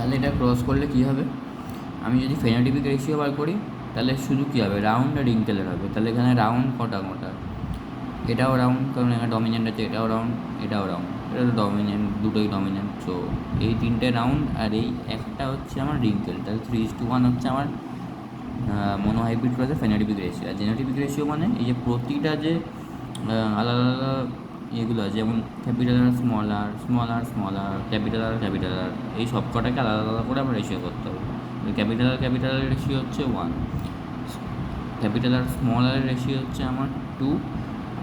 তাহলে এটা ক্রস করলে কী হবে, আমি যদি ফেনোটিপিক রেশিও বার করি তাহলে শুধু কী হবে, রাউন্ড আর রিঙ্কেলের হবে। তাহলে এখানে রাউন্ড কটা, এটাও রাউন্ড, কারণ এখানে ডমিনেন্ট আছে, এটাও রাউন্ড, এটাও রাউন্ড, এটা তো ডমিনেন্ট, দুটোই ডমিনেন্ট। সো এই তিনটে রাউন্ড আর এই একটা হচ্ছে আমার রিঙ্কেল। তাহলে 3:1 হচ্ছে আমার মনোহাইব্রিড ক্রসের ফেনোটিপিক রেশিও। আর জেনোটিপিক রেশিও মানে এই যে প্রতিটা যে আলাদা আলাদা এগুলো আছে, যেমন ক্যাপিটাল আর small R, small R small আর, ক্যাপিটাল আর ক্যাপিটাল আর, এই সব কটাকে আলাদা আলাদা করে আমরা রেশিও করতে হবে। ক্যাপিটাল আর ক্যাপিটালের রেশিও হচ্ছে 1, ক্যাপিটাল আর স্মল আর রেশিও হচ্ছে আমার 2,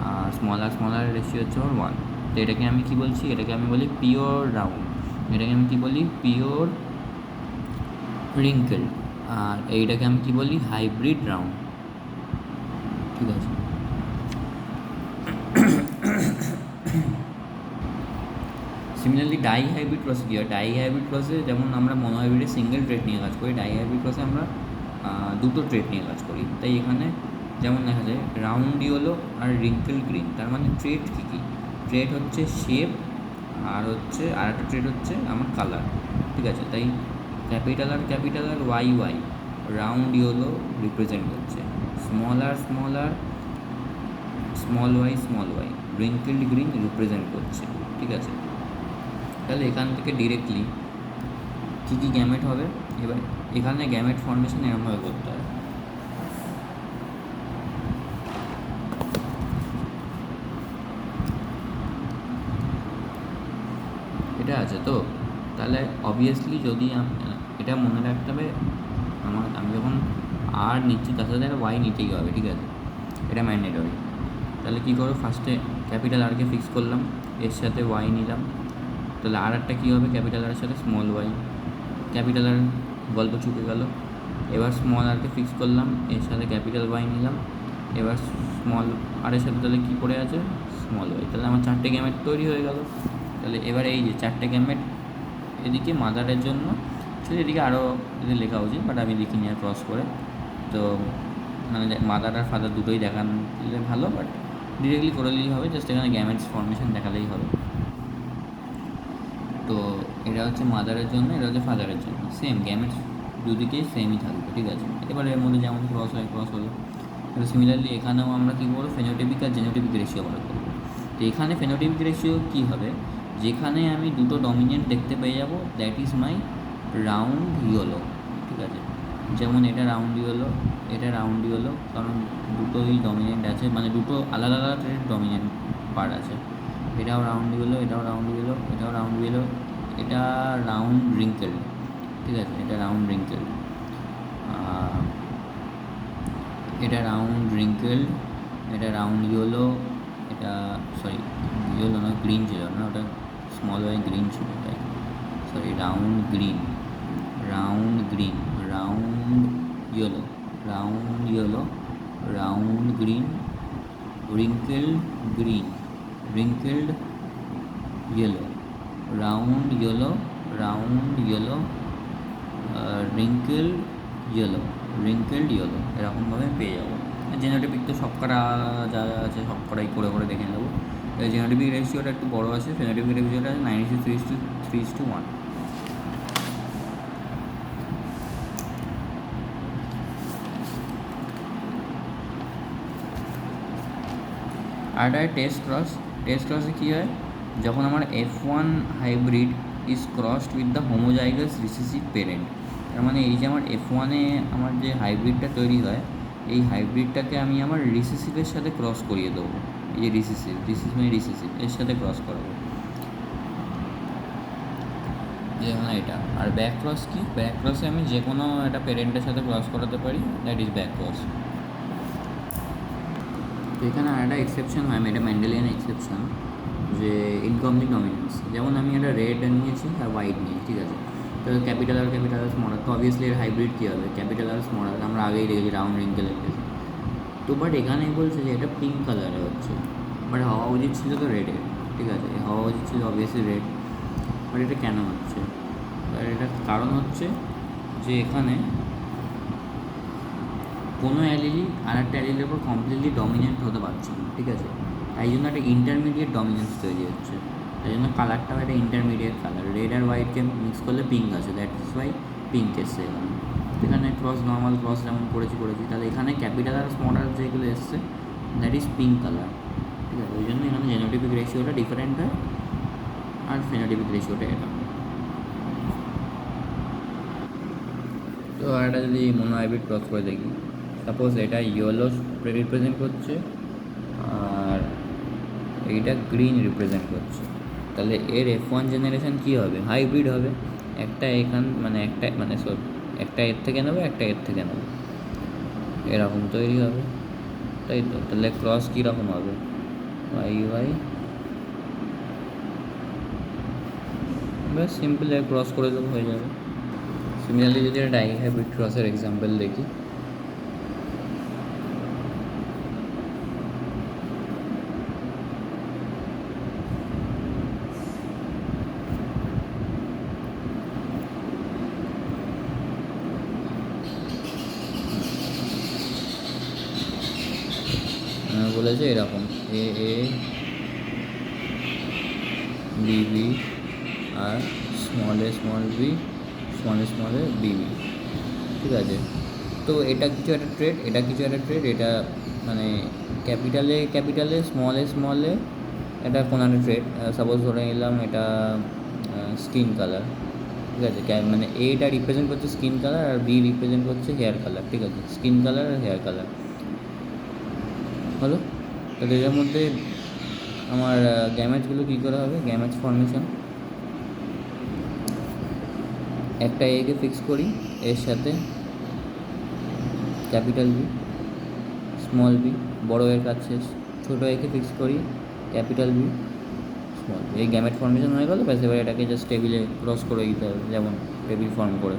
আর স্মল আর রেশিও হচ্ছে আমার 1। তো এটাকে আমি কী বলছি, এটাকে আমি বলি পিওর রাউন্ড, এটাকে আমি কী বলি, পিওর রিঙ্কেল, আর এইটাকে আমি কী বলি, হাইব্রিড রাউন্ড। ঠিক আছে। সিমিলারলি ডাই হাইব্রিড ক্রসে কী হয়, ডাই হাইব্রিড ক্রসে যেমন আমরা মনোহাইব্রিডে সিঙ্গেল ট্রেড নিয়ে কাজ করি, ডাই হাইব্রিড ক্রসে আমরা দুটো ট্রেড নিয়ে কাজ করি। তাই এখানে যেমন দেখা যায় রাউন্ড ইয়েলো আর রিঙ্কেল গ্রিন, তার মানে ট্রেড কী কী, ট্রেড হচ্ছে শেপ, আর হচ্ছে আর একটা ট্রেড হচ্ছে আমার কালার। ঠিক আছে। তাই capital R Y round yellow represent করছে, small R small Y wrinkled green represent করছে। ঠিক আছে। তাহলে এখান থেকে ডিরেক্টলি কী কী গ্যামেট হবে, এবার এখানে গ্যামেট ফর্মেশন এরকমভাবে করতে হয়। এটা আছে তো, তাহলে অবভিয়াসলি যদি এটা মনে রাখতে হবে, আমি যখন আর নিচ্ছি তার সাথে একটা ওয়াই নিতেই হবে। ঠিক আছে, এটা ম্যান্ডেটরি। তাহলে কী করো, ফার্স্টে ক্যাপিটাল আরকে ফিক্স করলাম, এর সাথে ওয়াই নিলাম, তাহলে আর একটা কী হবে, ক্যাপিটাল আরের সাথে স্মল ওয়াই, ক্যাপিটাল আর গল্প চুকে গেল। এবার স্মল আরকে ফিক্স করলাম, এর সাথে ক্যাপিটাল ওয়াই নিলাম, এবার স্মল আরের সাথে তাহলে কী পড়ে আছে, স্মল ওয়াই। তাহলে আমার 4টে গ্যামেট তৈরি হয়ে গেল। তাহলে এবার এই যে 4টে গ্যামেট এদিকে মাদারের জন্য, সেটা এদিকে আরও যদি লেখা উচিত, বাট আমি লিখিনি আর ক্রস করে। তো মানে মাদার আর ফাদার দুটোই দেখালে ভালো, বাট ডিরেক্টলি করে দিলেই হবে, জাস্ট এখানে গ্যামেটস ফর্মেশন দেখালেই হবে। তো এটা হচ্ছে মাদারের জন্য, এটা হচ্ছে ফাদারের জন্য, সেম গ্যামেটস দুদিকেই সেমই থাকবে। ঠিক আছে। এবার এর মধ্যে যেমন ক্রস হয় ক্রস হলো। তো সিমিলারলি এখানেও আমরা কী করবো, ফেনোটিপিক আর জেনোটিপিক রেশিও বার করবো। তো এখানে ফেনোটিপিক রেশিও কী হবে, যেখানে আমি দুটো ডমিনেন্ট দেখতে পেয়ে যাব, that is my round yellow. ঠিক আছে। যেমন এটা রাউন্ড ইয়েলো, এটা রাউন্ড ইয়েলো, কারণ দুটোই ডমিনেন্ট আছে, মানে দুটো আলাদা আলাদা ডমিনেন্ট পার্ট আছে। এটাও রাউন্ড ইয়েলো, এটাও রাউন্ড ইয়েলো, এটাও রাউন্ড ইয়েলো, এটা রাউন্ড রিঙ্কেল। ঠিক আছে, এটা রাউন্ড রিঙ্কেল, এটা রাউন্ড রিঙ্কেল, এটা রাউন্ড ইয়েলো, এটা সরি ইয়েলো না, গ্রিন ছিল না ওটা, স্মল ওয়াই গ্রিন ছিল, তাই sorry, round green, round yellow, round green, wrinkled yellow, round yellow, wrinkled yellow, এরকমভাবে পেয়ে যাবো। জেনোটিপিক তো সবকটা যা যা আছে সবকটাই করে করে দেখে নেবো। জেনোটিপিক রেশিওটা একটু বড়ো আছে, ফেনোটিপিক রেশিওটা 93:1। আর একটা টেস্ট ক্রসে কী হয়, যখন আমার F1 hybrid is crossed with the homozygous recessive parent, তার মানে এই যে আমার F1-এ আমার যে হাইব্রিডটা তৈরি হয়, এই হাইব্রিডটাকে আমি আমার রিসেসিভের সাথে ক্রস করিয়ে দেবো। এই যে রিসেসিভ এর সাথে ক্রস করাবো, যেমন এটা। আর ব্যাক ক্রস কি, ব্যাক ক্রসে আমি যে কোনো একটা পেরেন্টের সাথে ক্রস করাতে পারি, দ্যাট ইজ ব্যাক ক্রস। তো এখানে আর একটা এক্সেপশন হয়, এটা মেন্ডেলিয়ান এক্সেপশন, যে ইনকমপ্লিট ডমিনেন্স। যেমন আমি একটা রেড নিয়েছি আর হোয়াইট নিয়েছি। ঠিক আছে। তো ক্যাপিটাল আর স্মল আর, তো অবভিয়াসলি এর হাইব্রিড কী হবে, ক্যাপিটাল আর স্মল আর, আমরা আগেই দেখেছি রাউন্ড রিঙ্কেলের কেসে। তো বাট এখানে বলছে যে এটা পিঙ্ক কালারে হচ্ছে, বাট হওয়া উচিত ছিল তো রেডের। ঠিক আছে, হওয়া উচিত ছিল অবভিয়াসলি রেড, বাট এটা কেন হচ্ছে, এটা কারণ হচ্ছে যে এখানে কোনো অ্যালিলি আর একটা অ্যালিলের উপর কমপ্লিটলি ডমিনেন্ট হতে পারছে না। ঠিক আছে, তাই জন্য একটা ইন্টারমিডিয়েট ডমিনেন্স তৈরি হচ্ছে। তাই জন্য কালারটাও একটা ইন্টারমিডিয়েট কালার, রেড আর হোয়াইটকে মিক্স করলে পিঙ্ক আসে, দ্যাটস ওয়াই পিঙ্ক এসছে এখানে। এখানে ক্রস নর্মাল ক্রস যেমন করেছি, তাহলে এখানে ক্যাপিটাল আর স্মল আর যেগুলো এসছে দ্যাট ইজ পিঙ্ক কালার, ঠিক আছে। ওই জন্য এখানে জেনোটিপিক রেশিওটা ডিফারেন্ট হয় আর ফেনোটিপিক রেশিওটা এটা। তো এটা যদি মোনোহাইব্রিড ক্রস করে দেখি, সাপোজ এটা ইয়েলো রিপ্রেজেন্ট করছে আর এইটা গ্রিন রিপ্রেজেন্ট করছে, তাহলে এর F1 জেনারেশন কী হবে? হাইব্রিড হবে। একটা একটা এর থেকে নেবে, একটা এর থেকে নেবে, এরকম তৈরি হবে, তাই তো। তাহলে ক্রস কীরকম হবে? YY, ব্যাস সিম্পল ক্রস করে দেবো, হয়ে যাবে। সিমিলারলি যদি একটা ডাইহাইব্রিড ক্রসের এক্সাম্পল দেখি, বলেছে এরকম AA BB আর স্মল a BB, ঠিক আছে। তো এটা কিছু একটা ট্রেড, এটা কিছু একটা ট্রেড, এটা মানে ক্যাপিটালে স্মলে এটা কোনো একটা ট্রেড। সাপোজ ধরে নিলাম এটা স্কিন কালার, ঠিক আছে। মানে এটা রিপ্রেজেন্ট করছে স্কিন কালার আর বি রিপ্রেজেন্ট করছে হেয়ার কালার, ঠিক আছে। স্কিন কালার আর হেয়ার কালার হলো। তাহলে এর মধ্যে আমার গ্যামেজগুলো কী করে হবে? গ্যামেজ ফর্মেশন, একটা একে ফিক্স করি, এর সাথে ক্যাপিটাল বি, স্মল বি, বড়ো এর কাছে ছোটো একে ফিক্স করি, ক্যাপিটাল বি, স্মল বি। এই গ্যামেট ফর্মেশন হয়ে গেল, ব্যাস এবার এটাকে জাস্ট টেবিলে ক্রস করে দিতে হবে, যেমন টেবিল ফর্ম করে।